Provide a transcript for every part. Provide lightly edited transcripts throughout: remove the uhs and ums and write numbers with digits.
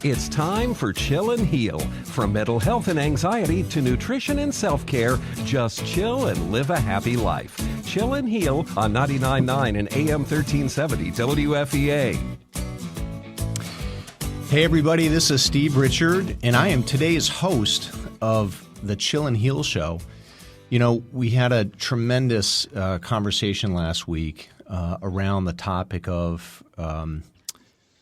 It's time for Chill and Heal. From mental health and anxiety to nutrition and self-care, just chill and live a happy life. Chill and Heal on 99.9 and AM 1370 WFEA. Hey everybody, this is Steve Richard, and I am today's host of the Chill and Heal Show. You know, we had a tremendous conversation last week around the topic of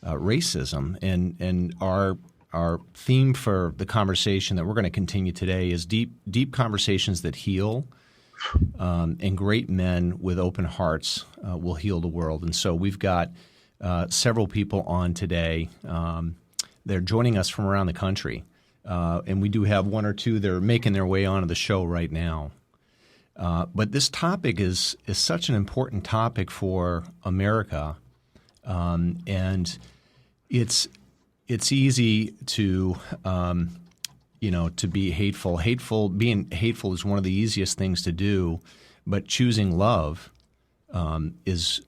racism, and our theme for the conversation that we're going to continue today is deep conversations that heal, and great men with open hearts will heal the world. And so we've got several people on today. They're joining us from around the country, and we do have one or two that are making their way onto the show right now. But this topic is such an important topic for America, and it's easy to to be hateful. Being hateful is one of the easiest things to do, but choosing love is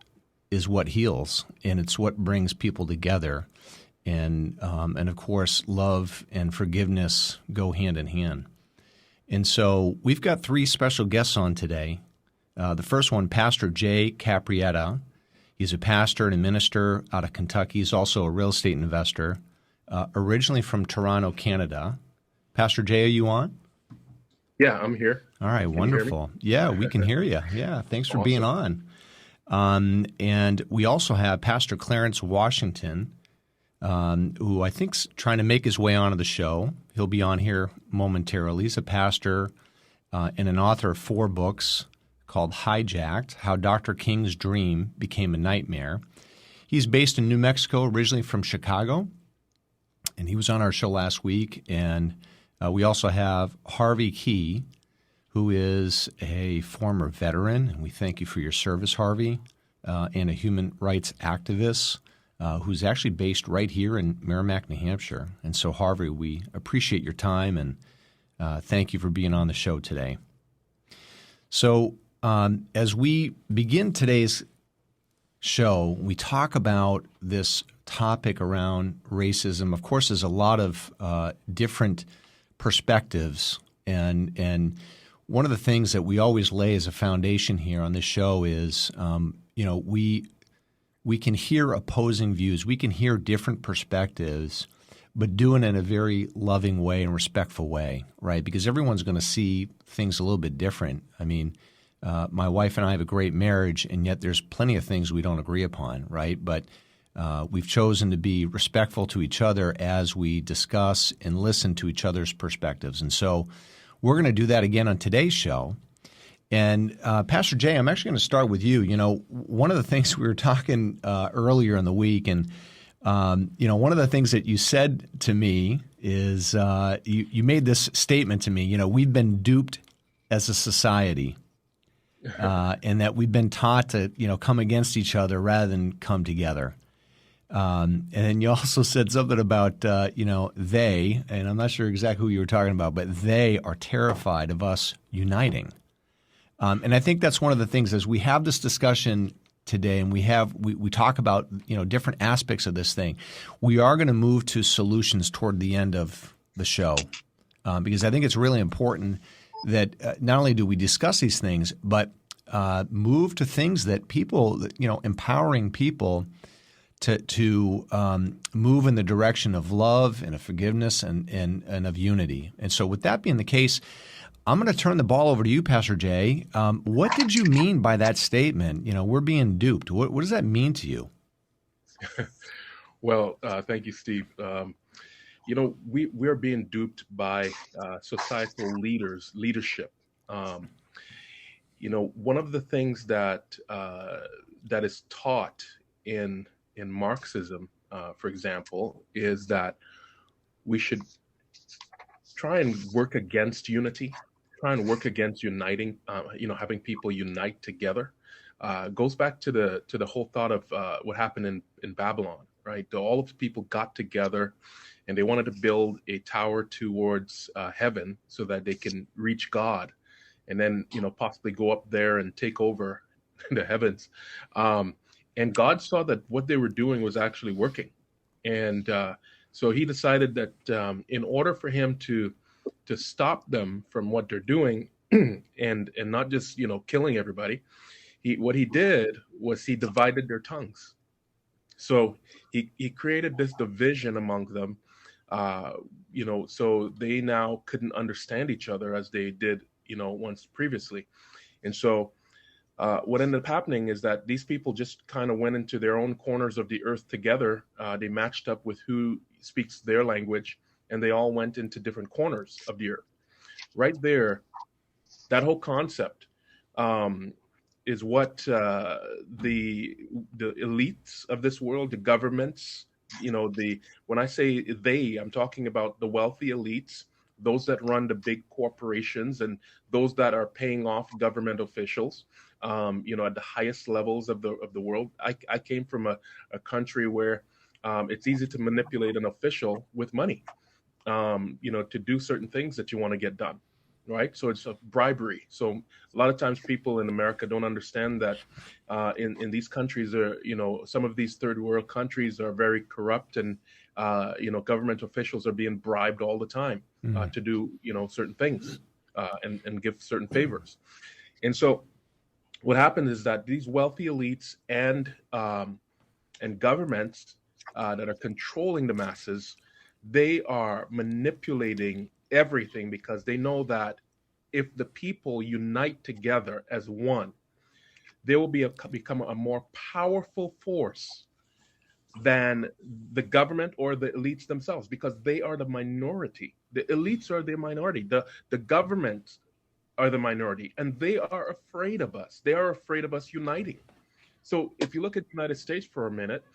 what heals, and it's what brings people together. And of course, love and forgiveness go hand in hand. And so we've got three special guests on today. The first one, Pastor Jay Caprietta. He's a pastor and a minister out of Kentucky. He's also a real estate investor, originally from Toronto, Canada. Pastor Jay, are you on? Yeah, I'm here. All right, wonderful. Yeah, we can hear you. Yeah, thanks for being on. And we also have Pastor Clarence Washington, who I think's trying to make his way onto the show. He'll be on here momentarily. He's a pastor and an author of 4 books called Hijacked, How Dr. King's Dream Became a Nightmare. He's based in New Mexico, originally from Chicago, and he was on our show last week. And we also have Harvey, Keye, who is a former veteran, and we thank you for your service, Harvey, and a human rights activist, who's actually based right here in Merrimack, New Hampshire. And so, Harvey, we appreciate your time, and thank you for being on the show today. So as we begin today's show, we talk about this topic around racism. Of course, there's a lot of different perspectives, and one of the things that we always lay as a foundation here on this show is, we can hear opposing views. We can hear different perspectives, but do it in a very loving way and respectful way, right? Because everyone's going to see things a little bit different. I mean, my wife and I have a great marriage, and yet there's plenty of things we don't agree upon, right? But we've chosen to be respectful to each other as we discuss and listen to each other's perspectives. And so we're going to do that again on today's show. And Pastor Jay, I'm actually going to start with you. You know, one of the things we were talking earlier in the week, and one of the things that you said to me is you made this statement to me. We've been duped as a society, and that we've been taught to come against each other rather than come together. And then you also said something about they, and I'm not sure exactly who you were talking about, but they are terrified of us uniting. And I think that's one of the things as we have this discussion today, and we talk about different aspects of this thing. We are going to move to solutions toward the end of the show, because I think it's really important that not only do we discuss these things, but move to things that people, empowering people to move in the direction of love and of forgiveness and of unity. And so, with that being the case, I'm going to turn the ball over to you, Pastor Jay. What did you mean by that statement? We're being duped. What does that mean to you? Well, thank you, Steve. We're being duped by societal leadership. One of the things that is taught in Marxism, for example, is that we should try and work against unity. Try and work against uniting, having people unite together. Goes back to the whole thought of what happened in Babylon, right? All of the people got together, and they wanted to build a tower towards heaven so that they can reach God, and then possibly go up there and take over the heavens. And God saw that what they were doing was actually working, and So he decided that in order for him to stop them from what they're doing and not just killing everybody, what he did was he divided their tongues. So he created this division among them, so they now couldn't understand each other as they did, once previously. And so what ended up happening is that these people just kind of went into their own corners of the earth together. They matched up with who speaks their language, and they all went into different corners of the earth. Right there, that whole concept is what the elites of this world, the governments, when I say they, I'm talking about the wealthy elites, those that run the big corporations, and those that are paying off government officials, at the highest levels of the world. I came from a country where it's easy to manipulate an official with money, to do certain things that you want to get done. Right. So it's a bribery. So a lot of times people in America don't understand that in these countries some of these third world countries are very corrupt, and government officials are being bribed all the time to do certain things and give certain favors. And so what happens is that these wealthy elites and governments that are controlling the masses, they are manipulating everything, because they know that if the people unite together as one, they will become a more powerful force than the government or the elites themselves, because they are the minority. The elites are the minority. The governments are the minority, and they are afraid of us. They are afraid of us uniting. So if you look at the United States for a minute,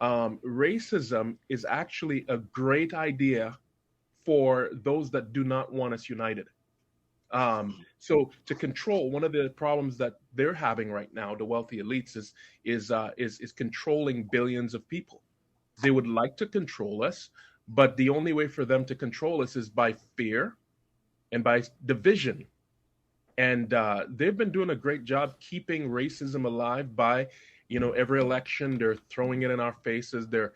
racism is actually a great idea for those that do not want us united. So to control, one of the problems that they're having right now, the wealthy elites, is controlling billions of people. They would like to control us, but the only way for them to control us is by fear and by division. And they've been doing a great job keeping racism alive by every election they're throwing it in our faces. They're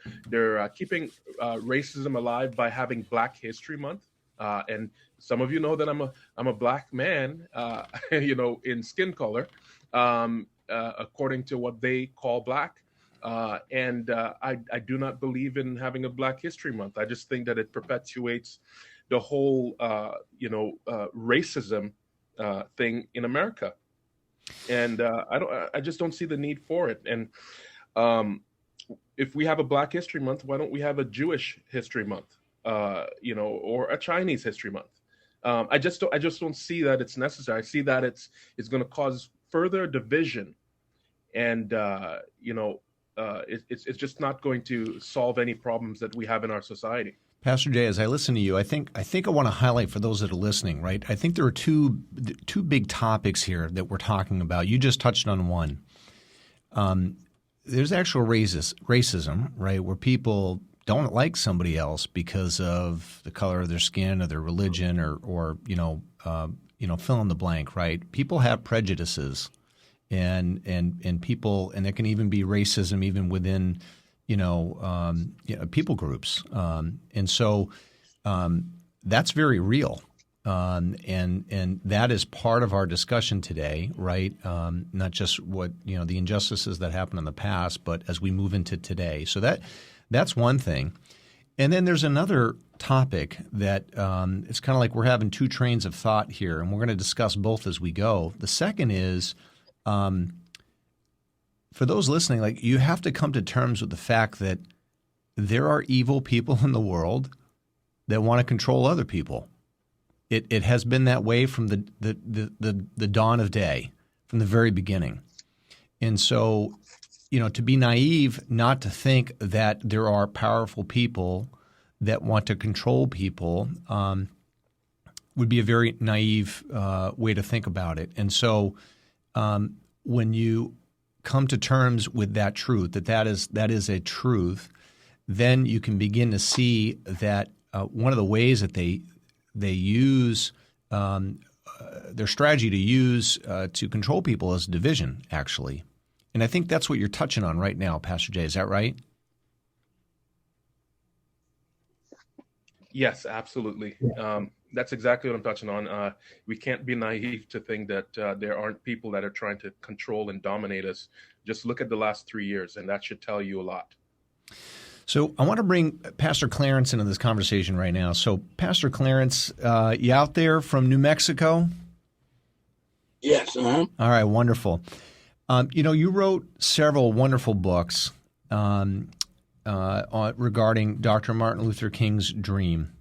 keeping racism alive by having Black History Month, and some of you know that I'm a black man, in skin color, according to what they call black, and I do not believe in having a Black History Month. I just think that it perpetuates the whole racism thing in America. And I just don't see the need for it. And if we have a Black History Month, why don't we have a Jewish History Month, or a Chinese History Month? I just don't see that it's necessary. I see that it's going to cause further division, and it's just not going to solve any problems that we have in our society. Pastor Jay, as I listen to you, I think I want to highlight for those that are listening, right? I think there are two big topics here that we're talking about. You just touched on one. There's actual racism, right, where people don't like somebody else because of the color of their skin or their religion or fill in the blank, right? People have prejudices, and people, and there can even be racism even within people groups. And so that's very real. And that is part of our discussion today, right? Not just what, the injustices that happened in the past, but as we move into today. So that's one thing. And then there's another topic that it's kind of like we're having two trains of thought here, and we're going to discuss both as we go. The second is for those listening, like, you have to come to terms with the fact that there are evil people in the world that want to control other people. It has been that way from the dawn of day, from the very beginning. And so, to be naive not to think that there are powerful people that want to control people would be a very naive way to think about it. And so when you come to terms with that truth, that is a truth, then you can begin to see that one of the ways that they use their strategy to use to control people is division, actually. And I think that's what you're touching on right now, Pastor Jay. Is that right? Yes, absolutely. That's exactly what I'm touching on. We can't be naive to think that there aren't people that are trying to control and dominate us. Just look at the last 3 years, and that should tell you a lot. So I want to bring Pastor Clarence into this conversation right now. So, Pastor Clarence, you out there from New Mexico? Yes. All right, wonderful. You wrote several wonderful books regarding Dr. Martin Luther King's dream.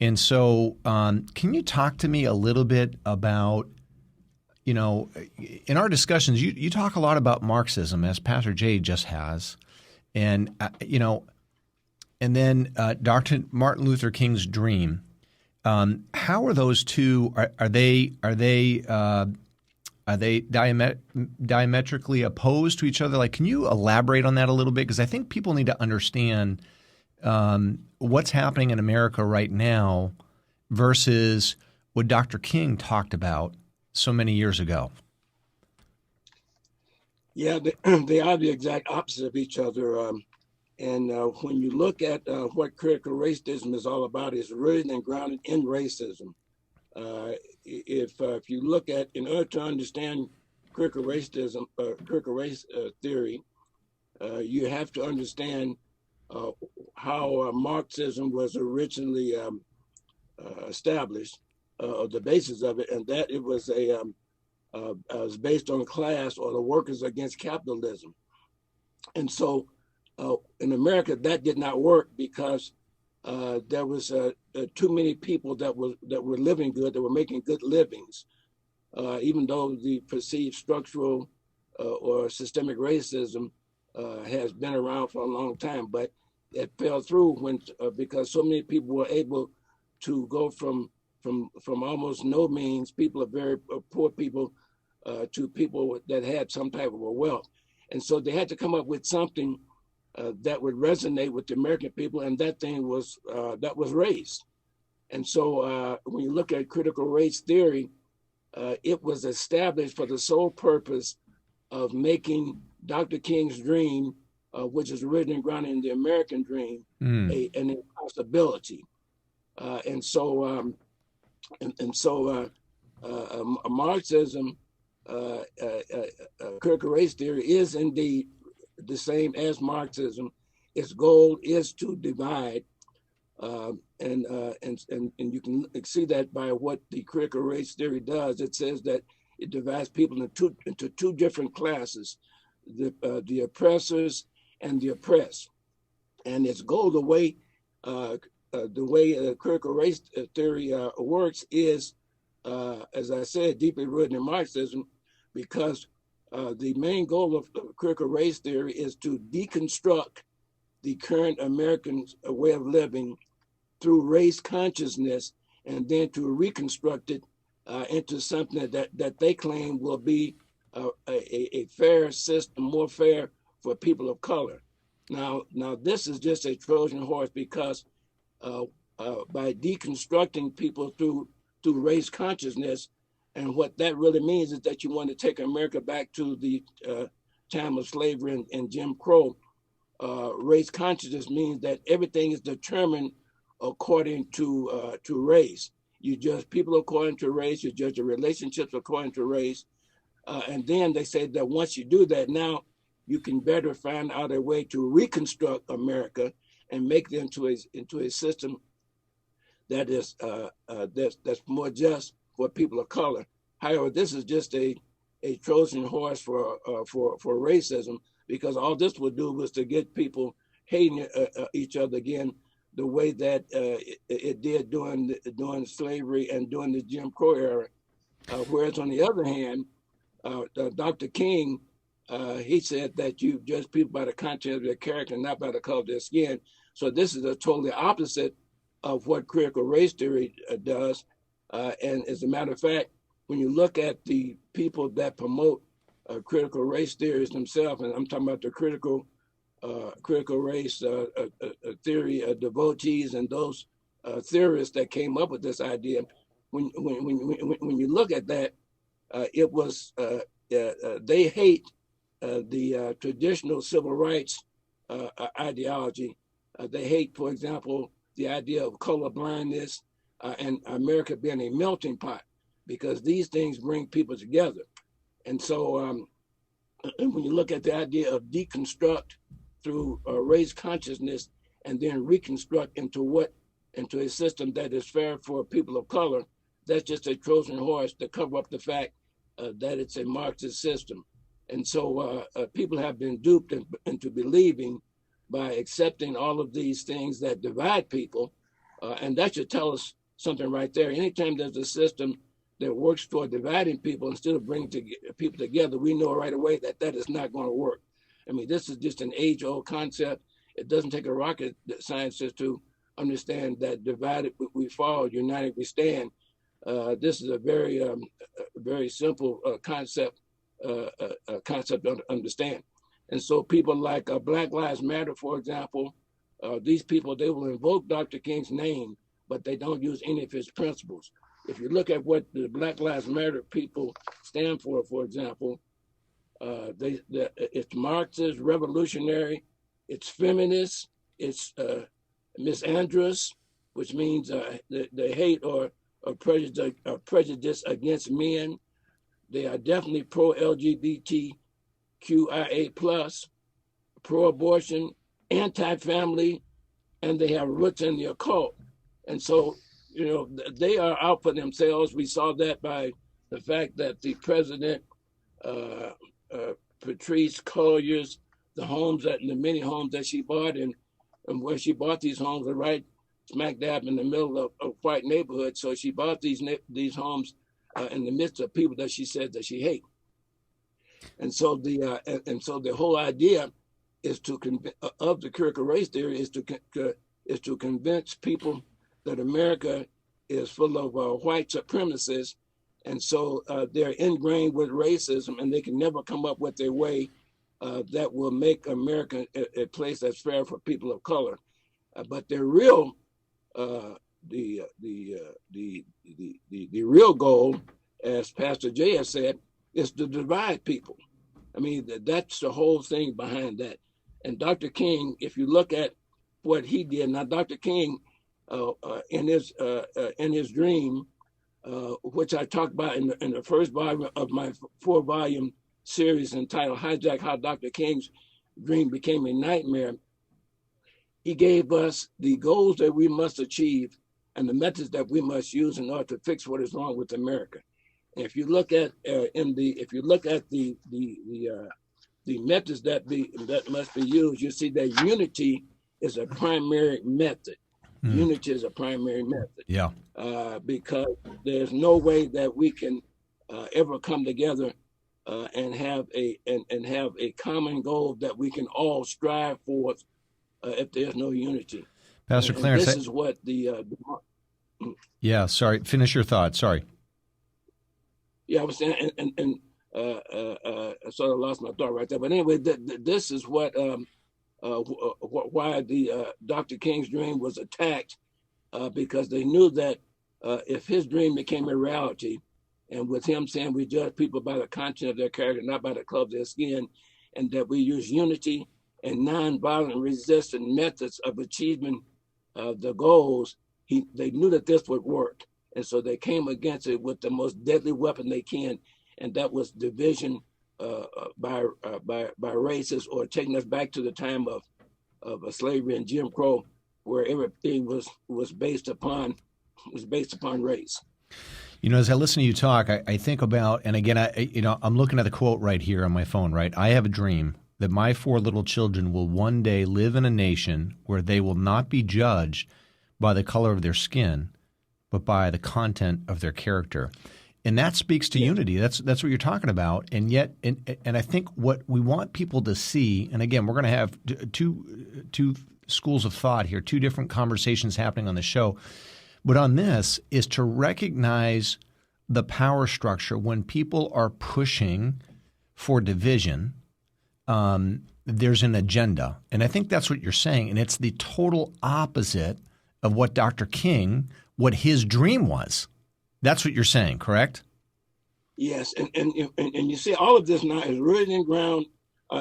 And so can you talk to me a little bit about, in our discussions, you talk a lot about Marxism, as Pastor Jay just has. And, and then Dr. Martin Luther King's dream. How are those two? Are they diametrically opposed to each other? Like, can you elaborate on that a little bit? Because I think people need to understand what's happening in America right now versus what Dr. King talked about so many years ago. Yeah, they are the exact opposite of each other. And when you look at what critical racism is all about, it's rooted and grounded in racism. If you look at, in order to understand critical racism, critical race theory, you have to understand how Marxism was originally established, the basis of it, and that it was was based on class, or the workers against capitalism. And so in America, that did not work because there was too many people that were living good, that were making good livings, even though the perceived structural or systemic racism has been around for a long time, but it fell through because so many people were able to go from almost no means, people are very poor people, to people that had some type of a wealth. And so they had to come up with something that would resonate with the American people, and that thing was race. And so when you look at critical race theory, it was established for the sole purpose of making Dr. King's dream, which is rooted and grounded in the American dream, an impossibility. Marxism, critical race theory is indeed the same as Marxism. Its goal is to divide, and you can see that by what the critical race theory does. It says that it divides people into two different classes, the oppressors and the oppressed. And its goal, the way critical race theory works is, as I said, deeply rooted in Marxism, because the main goal of critical race theory is to deconstruct the current American way of living through race consciousness, and then to reconstruct it into something that they claim will be a fair system, more fair for people of color. Now this is just a Trojan horse, because by deconstructing people through race consciousness, and what that really means is that you want to take America back to the time of slavery and Jim Crow. Race consciousness means that everything is determined according to race. You judge people according to race, you judge your relationships according to race. And then they say that once you do that, now you can better find out a way to reconstruct America and make it into a system that is that's more just for people of color. However, this is just a Trojan horse for racism, because all this would do was to get people hating each other again, the way that it did during slavery and during the Jim Crow era. Whereas on the other hand, Dr. King, he said that you judge people by the content of their character, not by the color of their skin. So this is a totally opposite of what critical race theory does. And as a matter of fact, when you look at the people that promote critical race theories themselves, and I'm talking about the critical race theory devotees and those theorists that came up with this idea, when you look at that, it was they hate the traditional civil rights ideology. They hate, for example, the idea of color blindness and America being a melting pot, because these things bring people together. And so and when you look at the idea of deconstruct through race consciousness and then reconstruct into a system that is fair for people of color, that's just a Trojan horse to cover up the fact that it's a Marxist system. And so people have been duped into believing by accepting all of these things that divide people. And that should tell us something right there. Anytime there's a system that works toward dividing people instead of bringing people together, we know right away that that is not going to work. I mean, this is just an age-old concept. It doesn't take a rocket scientist to understand that divided we fall, united we stand. This is a very simple concept to understand. And so people like Black Lives Matter, for example, these people, they will invoke Dr. King's name, but they don't use any of his principles. If you look at what the Black Lives Matter people stand for example, it's Marxist, revolutionary, it's feminist, it's misandrous, which means they hate or prejudice against men. They are definitely pro-LGBTQIA+, pro-abortion, anti-family, and they have roots in the occult. And so, they are out for themselves. We saw that by the fact that the president, Patrice Collier's, the many homes that she bought, and where she bought these homes are right smack dab in the middle of white neighborhoods. So she bought these homes in the midst of people that she said that she hates. And so the whole idea is of the critical race theory is to convince people that America is full of white supremacists, and so they're ingrained with racism, and they can never come up with a way that will make America a place that's fair for people of color. But the real real goal, as Pastor Jay has said, is to divide people. I mean, that's the whole thing behind that. And Dr. King, if you look at what he did, now Dr. King, in his dream, which I talked about in the first volume of my 4-volume series entitled "Hijack: How Dr. King's Dream Became a Nightmare," he gave us the goals that we must achieve and the methods that we must use in order to fix what is wrong with America. And if you look at the methods that must be used, you see that unity is a primary method. Unity is a primary method. Yeah. Because there's no way that we can ever come together and have a common goal that we can all strive for if there's no unity. Pastor Clarence, this is what yeah. Sorry. Finish your thought. Sorry. Yeah, I was saying, and I sort of lost my thought right there. But anyway, this is what why the Dr. King's dream was attacked, because they knew that if his dream became a reality, and with him saying we judge people by the content of their character, not by the color of their skin, and that we use unity and nonviolent resistant methods of achievement of the goals, they knew that this would work. And so they came against it with the most deadly weapon they can, and that was division by races, or taking us back to the time of slavery and Jim Crow, where everything was based upon race. As I listen to you talk, I think about, and again, I'm looking at the quote right here on my phone, right? I have a dream that my 4 little children will one day live in a nation where they will not be judged by the color of their skin, but by the content of their character. And that speaks to unity. That's what you're talking about. And yet, and I think what we want people to see, and again, we're going to have two schools of thought here, 2 different conversations happening on the show. But on this is to recognize the power structure when people are pushing for division. There's an agenda. And I think that's what you're saying. And it's the total opposite of what Dr. King, what his dream was. That's what you're saying, correct? Yes, and you see all of this now is rooted in ground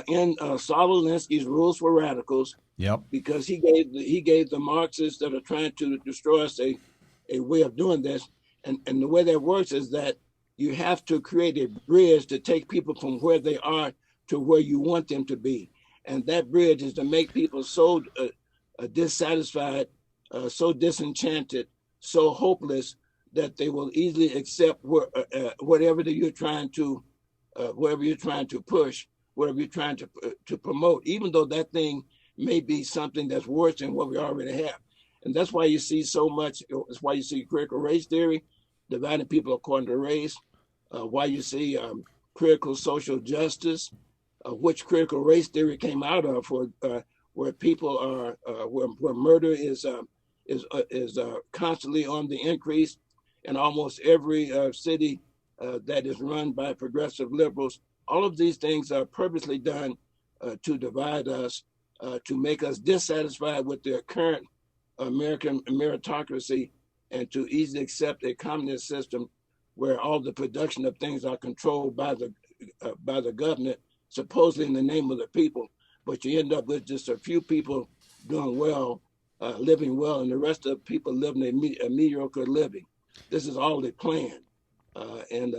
in Saul Alinsky's Rules for Radicals. Yep. Because he gave the Marxists that are trying to destroy us a way of doing this. And the way that works is that you have to create a bridge to take people from where they are to where you want them to be. And that bridge is to make people so dissatisfied, so disenchanted, so hopeless that they will easily accept whatever you're trying to push, whatever you're trying to promote, even though that thing may be something that's worse than what we already have. And that's why you see so much, that's why you see critical race theory, dividing people according to race, why you see critical social justice, which critical race theory came out of, where people are, where murder is constantly on the increase in almost every city that is run by progressive liberals. All of these things are purposely done to divide us, to make us dissatisfied with the current American meritocracy, and to easily accept a communist system where all the production of things are controlled by the government, supposedly in the name of the people. But you end up with just a few people doing well, living well, and the rest of the people living a mediocre living. This is all they plan, and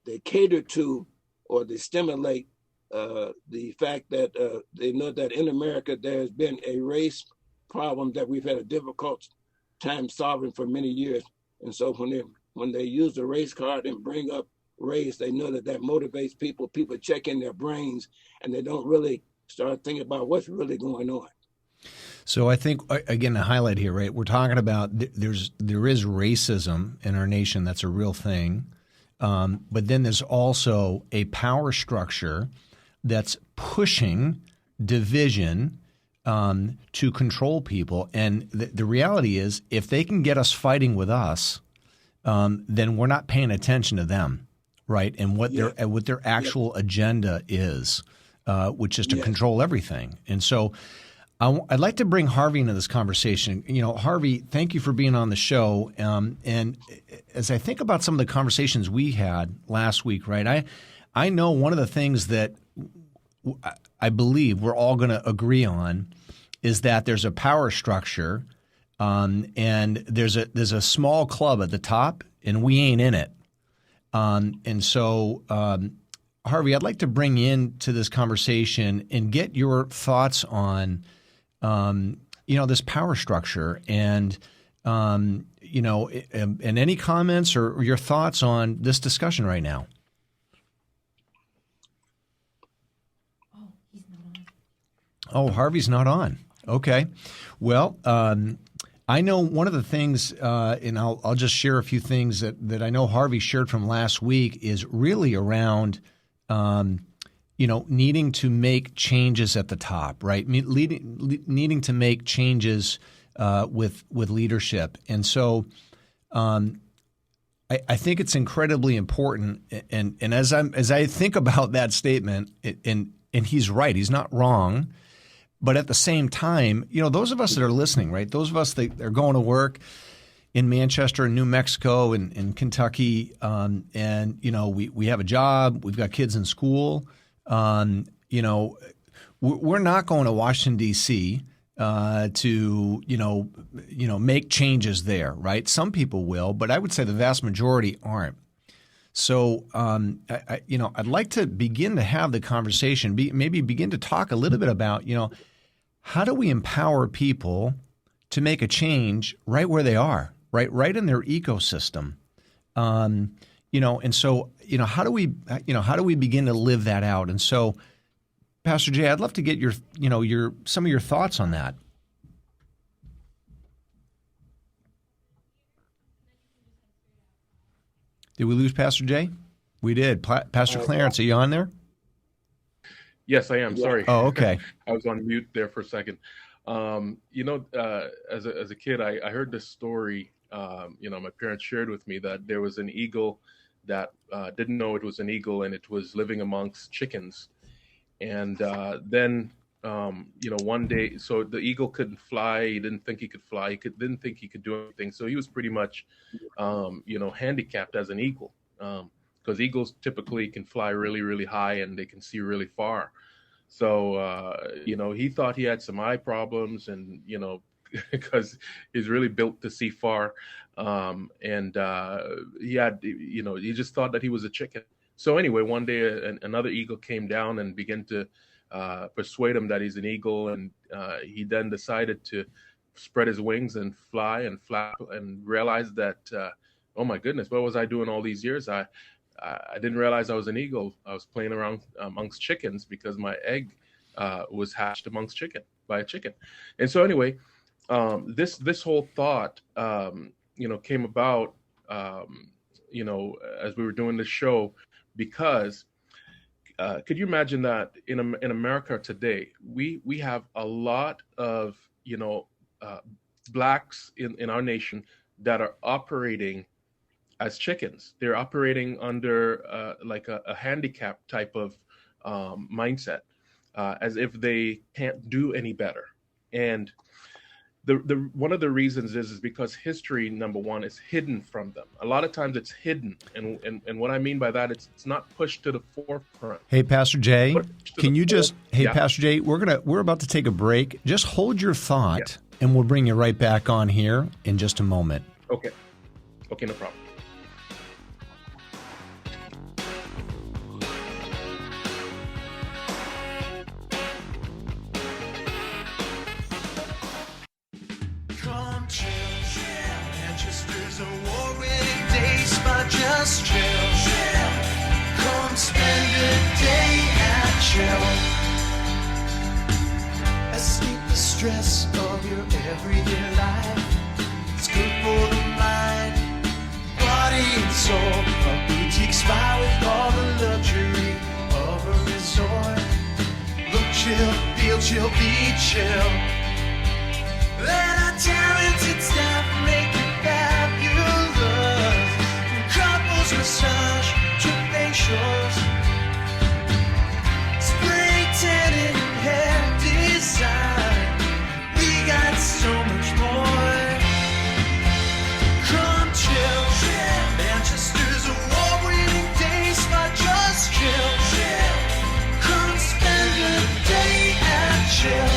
they cater to, or they stimulate the fact that they know that in America there has been a race problem that we've had a difficult time solving for many years. And so when they use the race card and bring up race, they know that motivates people. People check in their brains, and they don't really start thinking about what's really going on. So I think, again, to highlight here, right, we're talking about there is racism in our nation. That's a real thing. But then there's also a power structure that's pushing division to control people. And the reality is, if they can get us fighting with us, then we're not paying attention to them, right? And what their actual agenda is, which is to control everything. And so I'd like to bring Harvey into this conversation. You know, Harvey, thank you for being on the show. And as I think about some of the conversations we had last week, right, I know one of the things that I believe we're all going to agree on is that there's a power structure, and there's a small club at the top, and we ain't in it. And so, Harvey, I'd like to bring you into this conversation and get your thoughts on this power structure, and and any comments or your thoughts on this discussion right now. Oh, Harvey's not on. Okay. Well, I know one of the things, and I'll just share a few things that I know Harvey shared from last week, is really around needing to make changes at the top, right? Needing to make changes with leadership. And so I think it's incredibly important. And as I think about that statement, and he's right, he's not wrong. But at the same time, those of us that are listening, right, those of us that are going to work in Manchester and New Mexico and Kentucky, and we have a job, we've got kids in school, we're not going to Washington, D.C. To make changes there, right? Some people will, but I would say the vast majority aren't. So, I'd like to begin to have the conversation, maybe begin to talk a little bit about, how do we empower people to make a change right where they are, right in their ecosystem, and so, how do we begin to live that out? And so, Pastor Jay, I'd love to get some of your thoughts on that. Did we lose Pastor Jay? We did. Pastor Clarence, are you on there? Yes, I am. Sorry. Oh, okay. I was on mute there for a second. As a kid, I heard this story. My parents shared with me that there was an eagle that didn't know it was an eagle, and it was living amongst chickens. And then, one day, so the eagle couldn't fly. He didn't think he could fly. Didn't think he could do anything. So he was pretty much, handicapped as an eagle. because eagles typically can fly really, really high and they can see really far. So, he thought he had some eye problems and, because he's really built to see far. And he just thought that he was a chicken. So anyway, one day another eagle came down and began to persuade him that he's an eagle. And he then decided to spread his wings and fly and flap and realized that, oh my goodness, what was I doing all these years? I didn't realize I was an eagle. I was playing around amongst chickens because my egg was hatched by a chicken. And so anyway, this whole thought, came about, as we were doing this show, because could you imagine that in America today, we have a lot of, blacks in our nation that are operating as chickens. They're operating under like a handicap type of mindset, as if they can't do any better. And the one of the reasons is because history, number one, is hidden from them. A lot of times it's hidden, and what I mean by that, it's not pushed to the forefront. Hey, Pastor Jay, Pastor Jay, we're about to take a break. Just hold your thought, and we'll bring you right back on here in just a moment. Okay, no problem. Just chill. Come spend a day at Chill. Escape the stress of your everyday life. It's good for the mind, body and soul. A boutique spa with all the luxury of a resort. Look chill, feel chill, be chill. Let our talented staff make it fabulous. Massage to facials, spray tanning and hair design. We got so much more. Come chill. Manchester's award-winning day spa. Just chill. Come spend a day at Chill.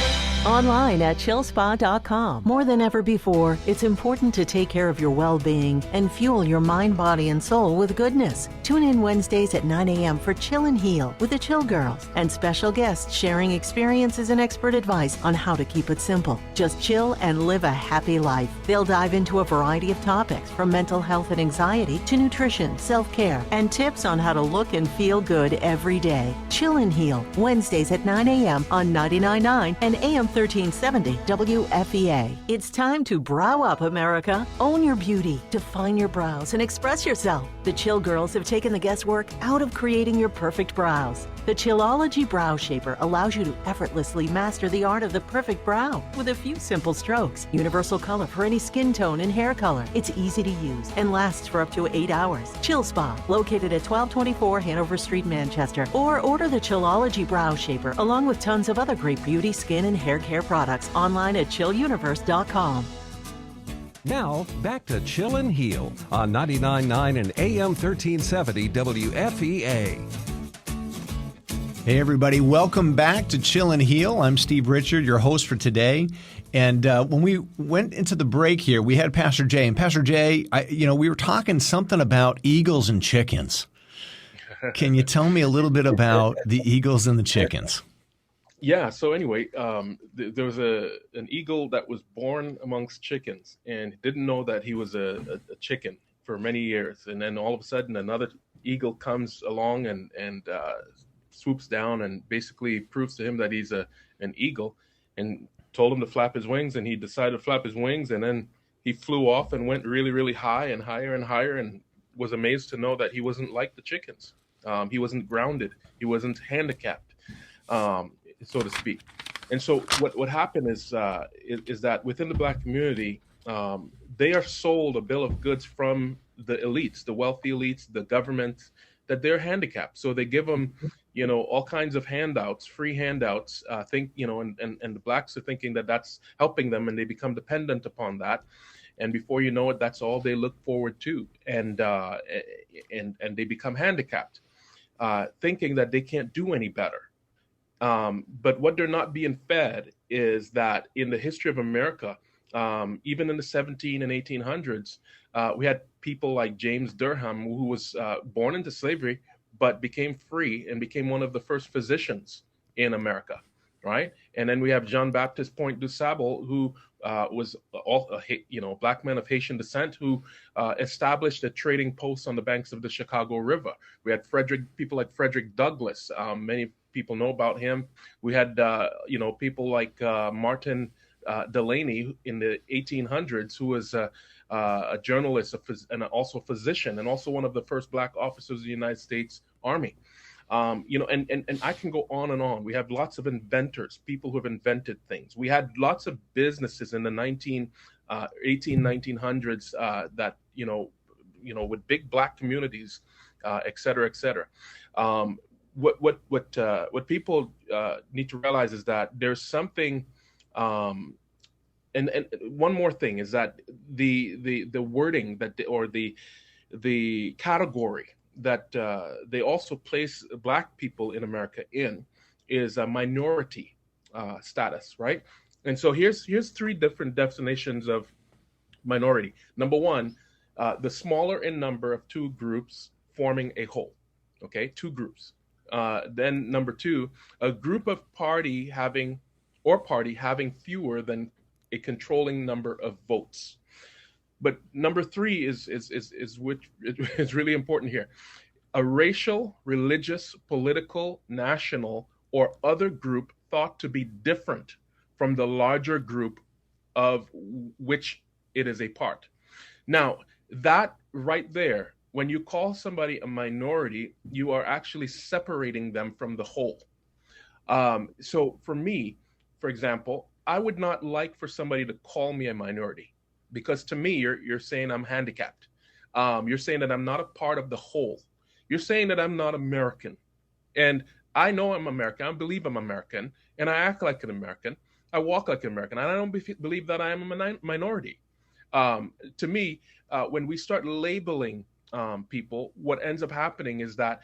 Online at chillspa.com. More than ever before, it's important to take care of your well-being and fuel your mind, body, and soul with goodness. Tune in Wednesdays at 9 a.m. for Chill and Heal with the Chill Girls and special guests sharing experiences and expert advice on how to keep it simple. Just chill and live a happy life. They'll dive into a variety of topics from mental health and anxiety to nutrition, self-care, and tips on how to look and feel good every day. Chill and Heal, Wednesdays at 9 a.m. on 99.9 and AM 1370 WFEA. It's time to brow up, America. Own your beauty, define your brows, and express yourself. The Chill Girls have taken the guesswork out of creating your perfect brows. The Chillology Brow Shaper allows you to effortlessly master the art of the perfect brow with a few simple strokes. Universal color for any skin tone and hair color. It's easy to use and lasts for up to 8 hours. Chill Spa, located at 1224 Hanover Street, Manchester. Or order the Chillology Brow Shaper along with tons of other great beauty, skin, and hair care products online at chilluniverse.com. Now, back to Chill and Heal on 99.9 and AM 1370 WFEA. Hey, everybody. Welcome back to Chill and Heal. I'm Steve Richard, your host for today. And when we went into the break here, we had Pastor Jay. And Pastor Jay, we were talking something about eagles and chickens. Can you tell me a little bit about the eagles and the chickens? Yeah. So anyway, there was an eagle that was born amongst chickens and didn't know that he was a chicken for many years. And then all of a sudden, another eagle comes along and swoops down and basically proves to him that he's an eagle, and told him to flap his wings. And he decided to flap his wings, and then he flew off and went really, really high and higher and higher, and was amazed to know that he wasn't like the chickens. He wasn't grounded. He wasn't handicapped. So to speak. And so what happened is that within the Black community, they are sold a bill of goods from the elites, the wealthy elites, the government, that they're handicapped. So they give them, all kinds of handouts, free handouts, and the Blacks are thinking that that's helping them, and they become dependent upon that. and before you know it, that's all they look forward to, and they become handicapped, thinking that they can't do any better. But what they're not being fed is that in the history of America, even in the 17 and 1800s, we had people like James Durham, who was born into slavery, but became free and became one of the first physicians in America, right? And then we have Jean-Baptiste Point du Sable, who was a black man of Haitian descent, who established a trading post on the banks of the Chicago River. We had people like Frederick Douglass. Many people know about him. We had people like Martin Delaney in the 1800s, who was a journalist and also a physician, and also one of the first black officers of the United States Army. And I can go on and on. We have lots of inventors, people who have invented things. We had lots of businesses in the 1900s that, with big black communities, et cetera, et cetera. What people need to realize is that there's something, and one more thing is that the wording or the category that they also place black people in America in is a minority status, right? And so here's three different definitions of minority. Number one, the smaller in number of two groups forming a whole. Okay, two groups. Then number two, a group of party having fewer than a controlling number of votes. But number three is which is really important here. A racial, religious, political, national, or other group thought to be different from the larger group of which it is a part. Now, that right there, when you call somebody a minority, you are actually separating them from the whole. So for me, for example, I would not like for somebody to call me a minority, because to me, you're saying I'm handicapped. You're saying that I'm not a part of the whole. You're saying that I'm not American. And I know I'm American. I believe I'm American. And I act like an American. I walk like an American. And I don't believe that I am a minority. To me, when we start labeling people, what ends up happening is that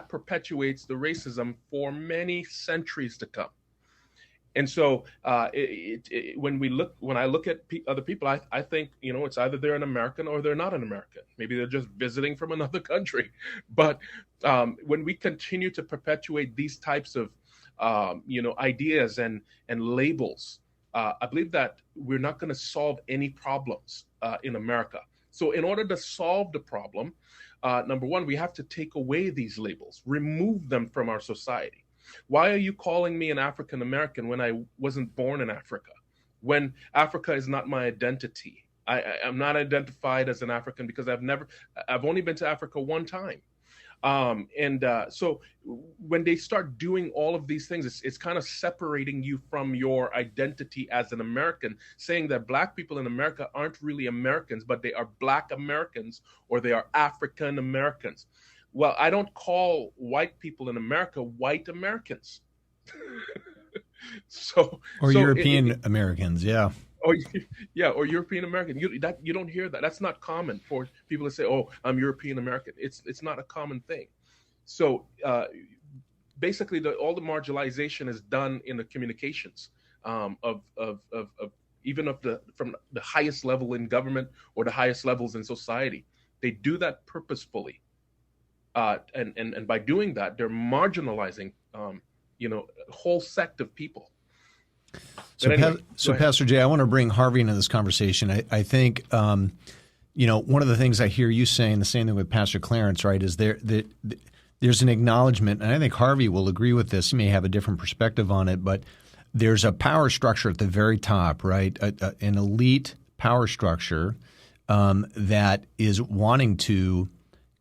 perpetuates the racism for many centuries to come. And so when I look at other people, I think, it's either they're an American or they're not an American. Maybe they're just visiting from another country. But when we continue to perpetuate these types of, ideas and labels, I believe that we're not going to solve any problems in America. So in order to solve the problem, number one, we have to take away these labels, remove them from our society. Why are you calling me an African American when I wasn't born in Africa? When Africa is not my identity. I'm not identified as an African because I've only been to Africa one time. So when they start doing all of these things, it's kind of separating you from your identity as an American, saying that black people in America aren't really Americans, but they are black Americans or they are African Americans. Well, I don't call white people in America white Americans. Or European Americans, yeah. Or European American. You don't hear that. That's not common for people to say, "Oh, I'm European American." It's not a common thing. So basically, all the marginalization is done in the communications from the highest level in government or the highest levels in society. They do that purposefully. And by doing that, they're marginalizing, a whole sect of people. So, anyway, Pastor Jay, I want to bring Harvey into this conversation. I think, one of the things I hear you saying, the same thing with Pastor Clarence, right, is there's an acknowledgement, and I think Harvey will agree with this. He may have a different perspective on it, but there's a power structure at the very top, right, an elite power structure that is wanting to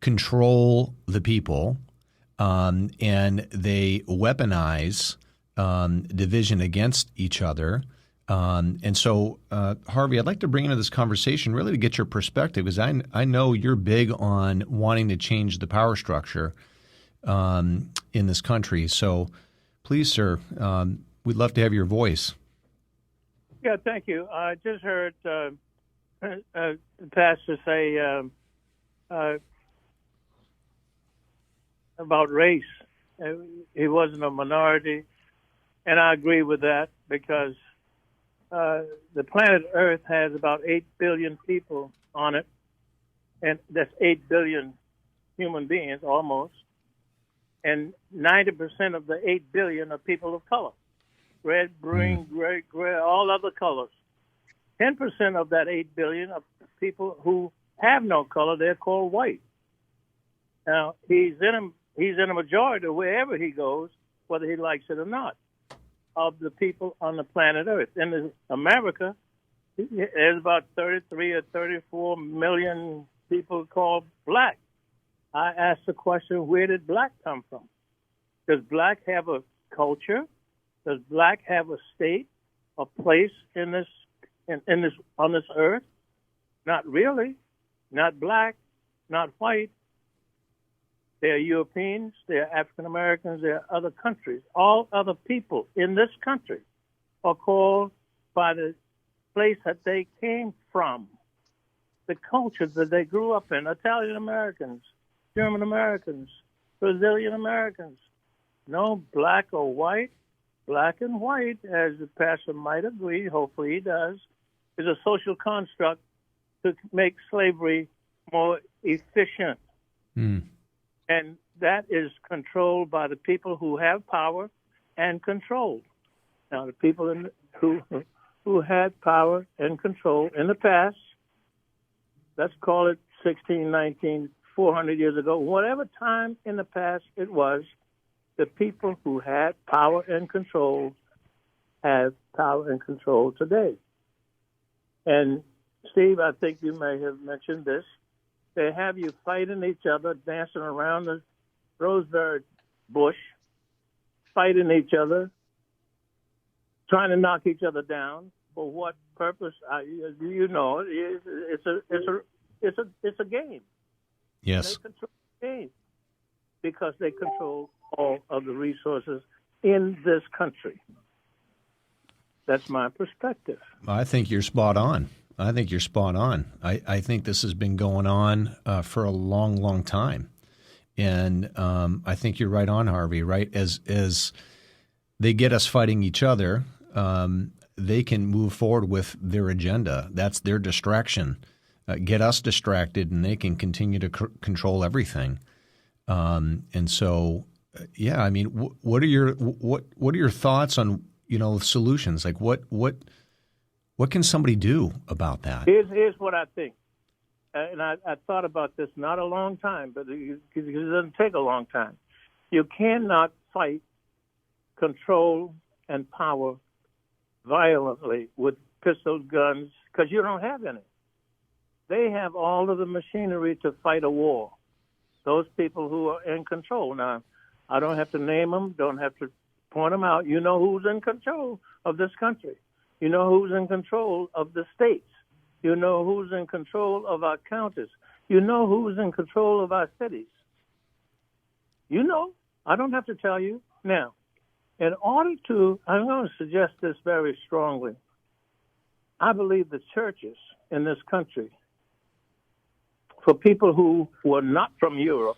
control the people, and they weaponize division against each other. And so, Harvey, I'd like to bring into this conversation really to get your perspective, because I know you're big on wanting to change the power structure in this country. So please, sir, we'd love to have your voice. Yeah, thank you. I just heard the pastor say about race. He wasn't a minority, and I agree with that because the planet Earth has about 8 billion people on it, and that's 8 billion human beings almost, and 90% of the 8 billion are people of color. Red, green, gray, all other colors. 10% of that 8 billion are people who have no color. They're called white. Now, he's in a majority wherever he goes, whether he likes it or not, of the people on the planet Earth. In America, there's about 33 or 34 million people called black. I asked the question, where did black come from? Does black have a culture? Does black have a state, a place in this on this earth? Not really. Not black, not white. They're Europeans, they're African Americans, they're other countries. All other people in this country are called by the place that they came from, the culture that they grew up in. Italian Americans, German Americans, Brazilian Americans. No black or white. Black and white, as the pastor might agree, hopefully he does, is a social construct to make slavery more efficient. And that is controlled by the people who have power and control. Now, the people who had power and control in the past, let's call it 16, 19, 400 years ago, whatever time in the past it was, the people who had power and control have power and control today. And, Steve, I think you may have mentioned this. They have you fighting each other, dancing around the roseberry bush, fighting each other, trying to knock each other down. For what purpose? You know, it's a game. Yes. They control the game because they control all of the resources in this country. That's my perspective. I think you're spot on. I think this has been going on for a long, long time. And I think you're right on, Harvey, right? As they get us fighting each other, they can move forward with their agenda. That's their distraction. Get us distracted, and they can continue to control everything. And so, yeah, I mean, what are your thoughts on, solutions? Like what can somebody do about that? Here's what I think. And I thought about this not a long time, but it doesn't take a long time. You cannot fight control and power violently with pistols, guns, because you don't have any. They have all of the machinery to fight a war. Those people who are in control. Now, I don't have to name them, don't have to point them out. You know who's in control of this country. You know who's in control of the states. You know who's in control of our counties. You know who's in control of our cities. You know. I don't have to tell you. Now, in order to, I'm going to suggest this very strongly. I believe the churches in this country, for people who were not from Europe,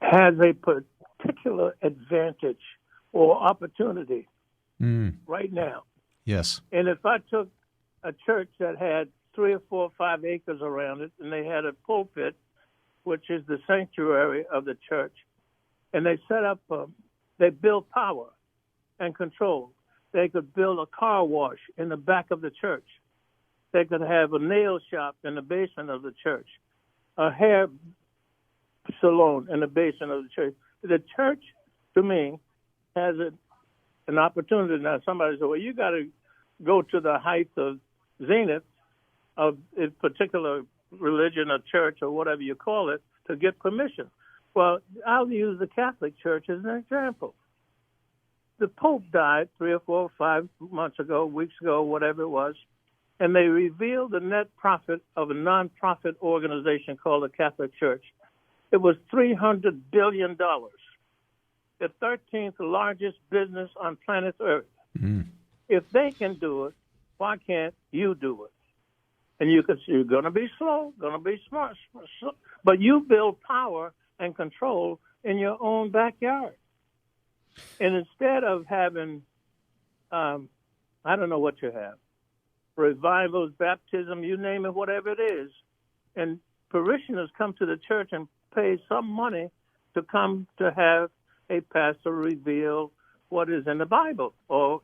has a particular advantage or opportunity right now. Yes. And if I took a church that had 3 or 4 or 5 acres around it, and they had a pulpit, which is the sanctuary of the church, and they set up, they built power and control. They could build a car wash in the back of the church. They could have a nail shop in the basement of the church, a hair salon in the basement of the church. The church, to me, has an opportunity. Now, somebody said, well, you got to go to the height of zenith of a particular religion or church or whatever you call it to get permission. Well, I'll use the Catholic Church as an example. The Pope died 3 or 4 or 5 months ago, weeks ago, whatever it was, and they revealed the net profit of a nonprofit organization called the Catholic Church. It was $300 billion, the 13th largest business on planet Earth. If they can do it, Why can't you do it? And you're going to be slow, going to be smart, but you build power and control in your own backyard. And instead of having, I don't know what you have, revivals, baptism, you name it, whatever it is, and parishioners come to the church and pay some money to come to have a pastor reveal what is in the Bible or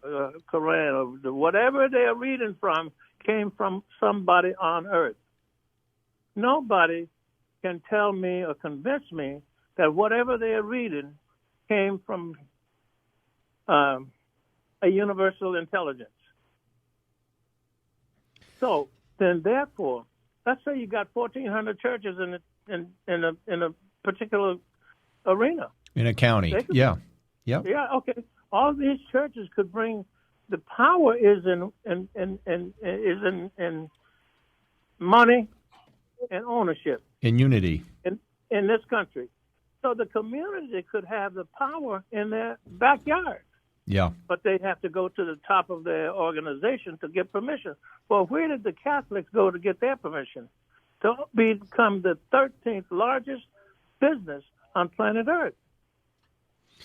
Quran or whatever they are reading from came from somebody on earth. Nobody can tell me or convince me that whatever they are reading came from a universal intelligence. So then, therefore, let's say you got 1,400 churches in a particular arena. In a county, yeah. Yeah, okay. All these churches could bring. The power is in money and ownership. In unity. In this country. So the community could have the power in their backyard. Yeah. But they have to go to the top of their organization to get permission. Well, where did the Catholics go to get their permission? To become the 13th largest business on planet Earth.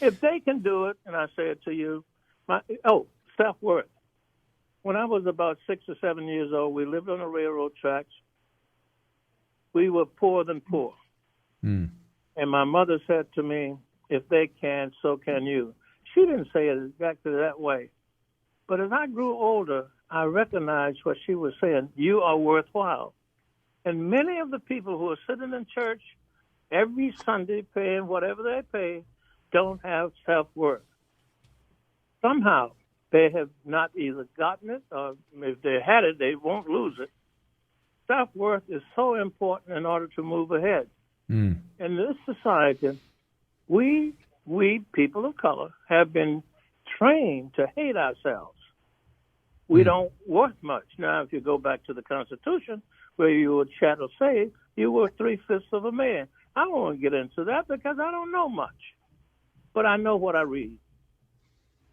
If they can do it, and I say it to you, self-worth. When I was about 6 or 7 years old, we lived on the railroad tracks. We were poor than poor. Mm. And my mother said to me, if they can, so can you. She didn't say it exactly that way. But as I grew older, I recognized what she was saying. You are worthwhile. And many of the people who are sitting in church every Sunday paying whatever they pay don't have self-worth. Somehow they have not either gotten it, or if they had it, they won't lose it. Self-worth is so important in order to move ahead. Mm. In this society, we people of color have been trained to hate ourselves. We don't worth much. Now, if you go back to the Constitution, where you were chattel slave, you were 3/5 of a man. I don't want to get into that because I don't know much. But I know what I read.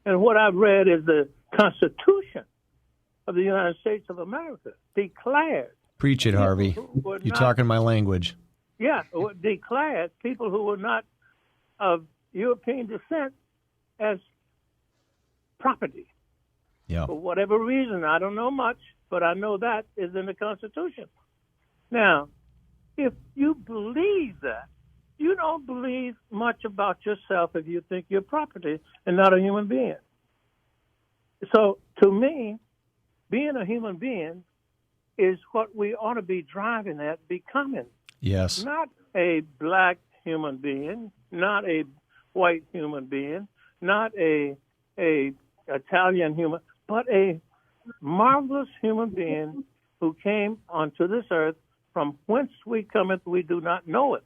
And what I've read is the Constitution of the United States of America declared. Preach it, Harvey. You're talking my language. Yeah, declared people who were not of European descent as property. Yeah. For whatever reason, I don't know much, but I know that is in the Constitution. Now, if you believe that, you don't believe much about yourself if you think you're property and not a human being. So, to me, being a human being is what we ought to be driving at becoming. Yes. Not a black human being, not a white human being, not a Italian human, but a marvelous human being who came onto this earth from whence we cometh, we do not know it.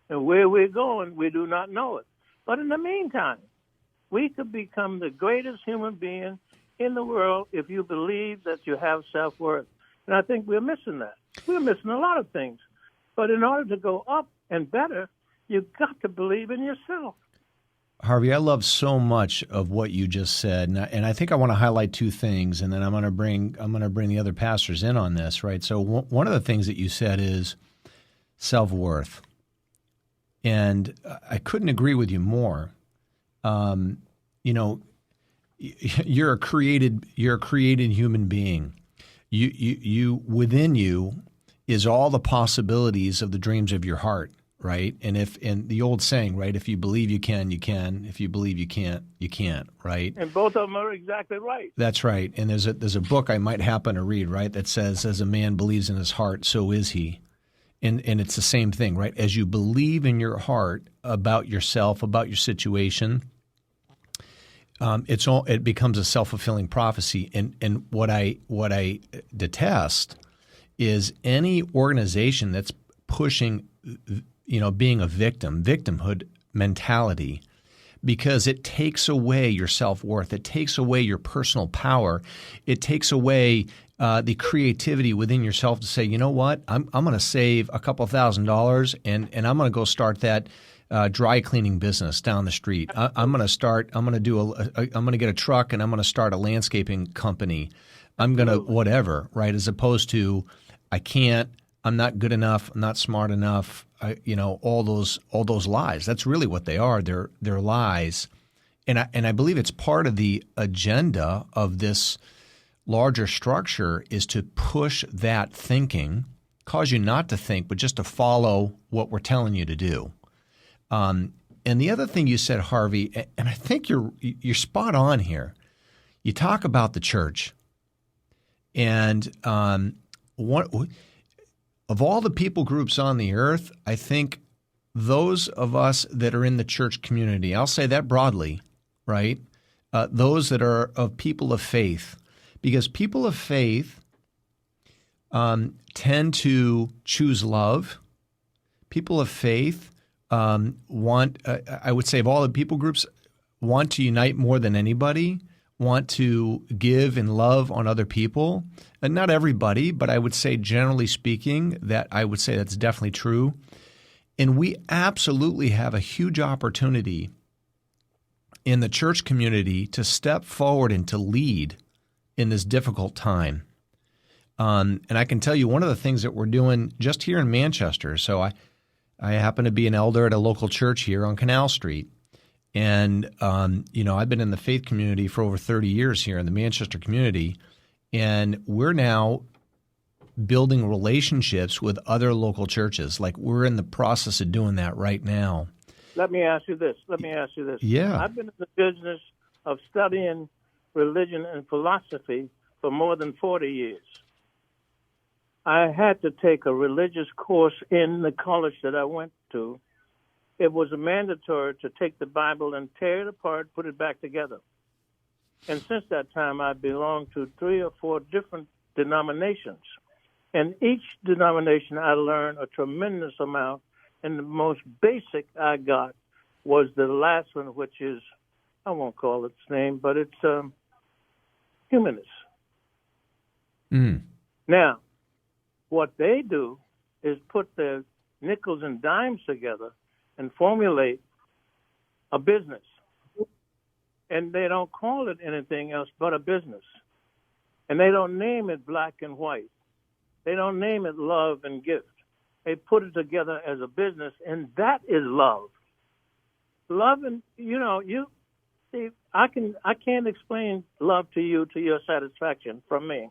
And where we're going, we do not know it. But in the meantime, we could become the greatest human being in the world if you believe that you have self-worth. And I think we're missing that. We're missing a lot of things. But in order to go up and better, you've got to believe in yourself. Harvey, I love so much of what you just said, and I think I want to highlight two things, and then I'm going to bring the other pastors in on this, right? So one of the things that you said is self-worth, and I couldn't agree with you more. You're a created human being. You within you is all the possibilities of the dreams of your heart. Right, and the old saying, right? If you believe you can, you can. If you believe you can't, you can't. Right. And both of them are exactly right. That's right. And there's a book I might happen to read, right, that says, "As a man believes in his heart, so is he." And it's the same thing, right? As you believe in your heart about yourself, about your situation, it becomes a self-fulfilling prophecy. And what I detest is any organization that's pushing, being a victimhood mentality, because it takes away your self-worth. It takes away your personal power. It takes away the creativity within yourself to say, you know what, I'm going to save a couple $1,000 and I'm going to go start that dry cleaning business down the street. I'm going to get a truck and I'm going to start a landscaping company. I'm going to whatever, right? As opposed to I can't, I'm not good enough, I'm not smart enough, all those lies. That's really what they are. They're lies. And I believe it's part of the agenda of this larger structure is to push that thinking, cause you not to think, but just to follow what we're telling you to do. And the other thing you said, Harvey, and I think you're spot on here. You talk about the church, and of all the people groups on the earth, I think those of us that are in the church community, I'll say that broadly, right? Those that are of people of faith, because people of faith tend to choose love. People of faith I would say of all the people groups, want to unite more than anybody, want to give and love on other people. And not everybody, but I would say generally speaking, that's definitely true. And we absolutely have a huge opportunity in the church community to step forward and to lead in this difficult time. And I can tell you one of the things that we're doing just here in Manchester. So I happen to be an elder at a local church here on Canal Street. And, I've been in the faith community for over 30 years here in the Manchester community. And we're now building relationships with other local churches. Like we're in the process of doing that right now. Let me ask you this. Yeah. I've been in the business of studying religion and philosophy for more than 40 years. I had to take a religious course in the college that I went to. It was mandatory to take the Bible and tear it apart, put it back together. And since that time, I belonged to 3 or 4 different denominations. And each denomination, I learned a tremendous amount. And the most basic I got was the last one, which is, I won't call its name, but it's humanist. Now, what they do is put their nickels and dimes together and formulate a business. And they don't call it anything else but a business. And they don't name it black and white. They don't name it love and gift. They put it together as a business, and that is love. Love, and you see, I can't explain love to you to your satisfaction from me.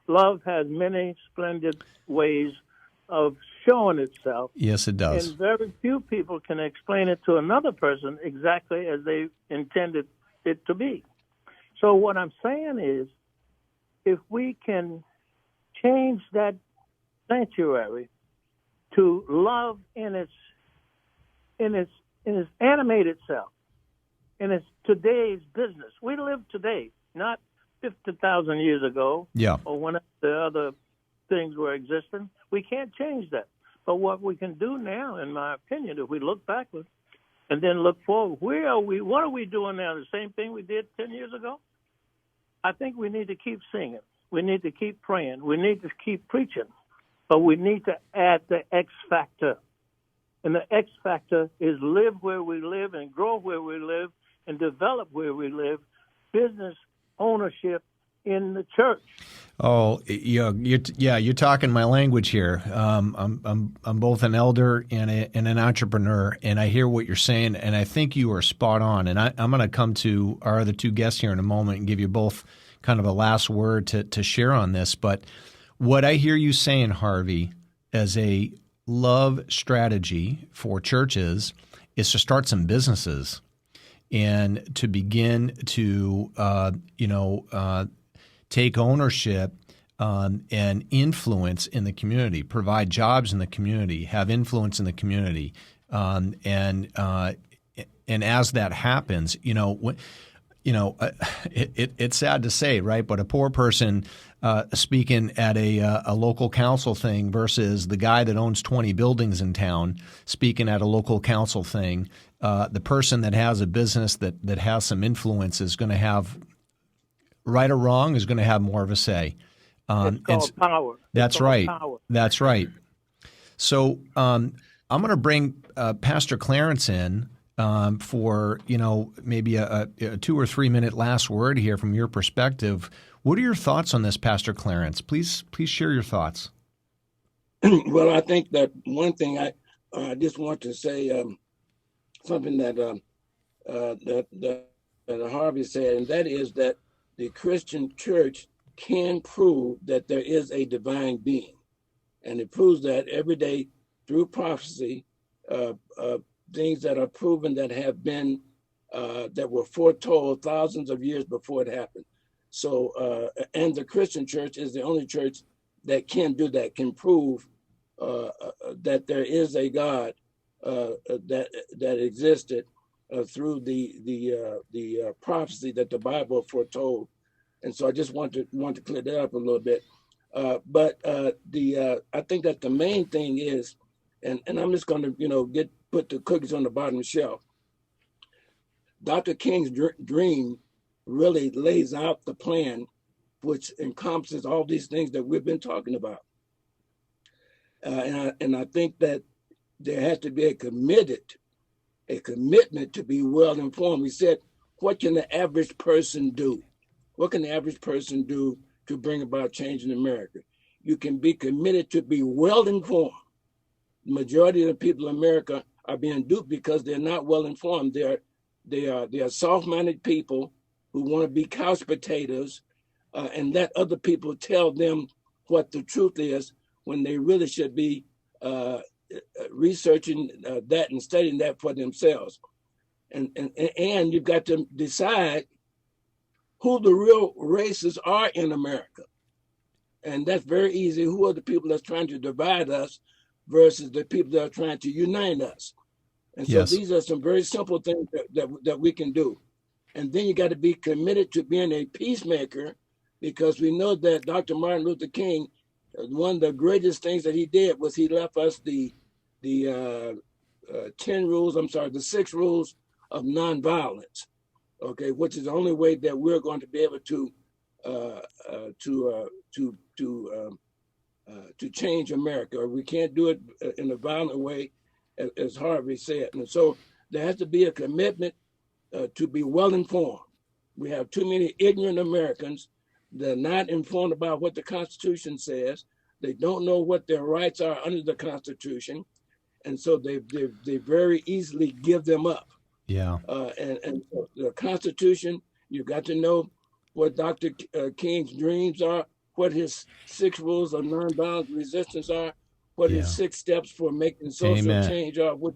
Love has many splendid ways of showing itself. Yes, it does. And very few people can explain it to another person exactly as they intended it to be. So what I'm saying is, if we can change that sanctuary to love in its animated self, in its today's business. We live today, not 50,000 years ago, or when the other things were existing. We can't change that. But what we can do now, in my opinion, if we look backwards and then look forward, where are we? What are we doing now? The same thing we did 10 years ago? I think we need to keep singing. We need to keep praying. We need to keep preaching. But we need to add the X factor. And the X factor is live where we live and grow where we live and develop where we live, business ownership in the church. Oh, you're talking my language here. I'm both an elder and an entrepreneur, and I hear what you're saying, and I think you are spot on. And I'm going to come to our other 2 guests here in a moment and give you both kind of a last word to share on this. But what I hear you saying, Harvey, as a love strategy for churches is to start some businesses and to begin to, take ownership and influence in the community, provide jobs in the community, have influence in the community. And as that happens, it's sad to say, right? But a poor person speaking at a local council thing versus the guy that owns 20 buildings in town speaking at a local council thing, the person that has a business that has some influence is going to have, right or wrong, is going to have more of a say. It's called power. That's right. Power. That's right. So I'm going to bring Pastor Clarence in for maybe a 2 or 3 minute last word here from your perspective. What are your thoughts on this, Pastor Clarence? Please share your thoughts. Well, I think that one thing I just want to say something that Harvey said, and that is that the Christian church can prove that there is a divine being, and it proves that every day through prophecy, things that are proven that have been that were foretold thousands of years before it happened. So, and the Christian church is the only church that can do that, can prove that there is a God that existed through the prophecy that the Bible foretold. And so I just want to clear that up a little bit. But I think that the main thing is, and I'm just going to put the cookies on the bottom shelf. Dr. King's dream really lays out the plan, which encompasses all these things that we've been talking about. And I think that there has to be a commitment to be well informed. We said, what can the average person do? What can the average person do to bring about change in America? You can be committed to be well informed. The majority of the people in America are being duped because they're not well informed. They are soft-minded people who want to be couch potatoes and let other people tell them what the truth is when they really should be researching that and studying that for themselves. And you've got to decide who the real racists are in America. And that's very easy. Who are the people that's trying to divide us versus the people that are trying to unite us? And so these are some very simple things that we can do. And then you got to be committed to being a peacemaker, because we know that Dr. Martin Luther King, one of the greatest things that he did was he left us the 6 rules of nonviolence, okay, which is the only way that we're going to be able to change America. We can't do it in a violent way, as Harvey said. And so there has to be a commitment to be well informed. We have too many ignorant Americans that are not informed about what the Constitution says. They don't know what their rights are under the Constitution, and so they very easily give them up. Yeah. And the Constitution, you've got to know what Dr. King's dreams are, what his 6 rules of nonviolent resistance are, what his 6 steps for making social change are, what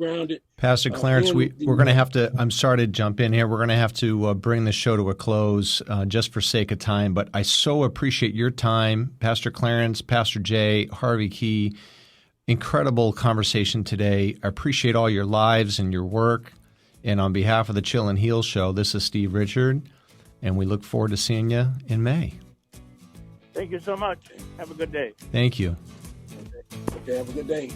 grounded. Pastor Clarence, we're going to have to, I'm sorry to jump in here, we're going to have to bring the show to a close just for sake of time, but I so appreciate your time, Pastor Clarence, Pastor Jay, Harvey Keye. Incredible conversation today. I appreciate all your lives and your work. And on behalf of the Chill and Heal Show, this is Steve Richard, and we look forward to seeing you in May. Thank you so much. Have a good day. Thank you. Okay, have a good day.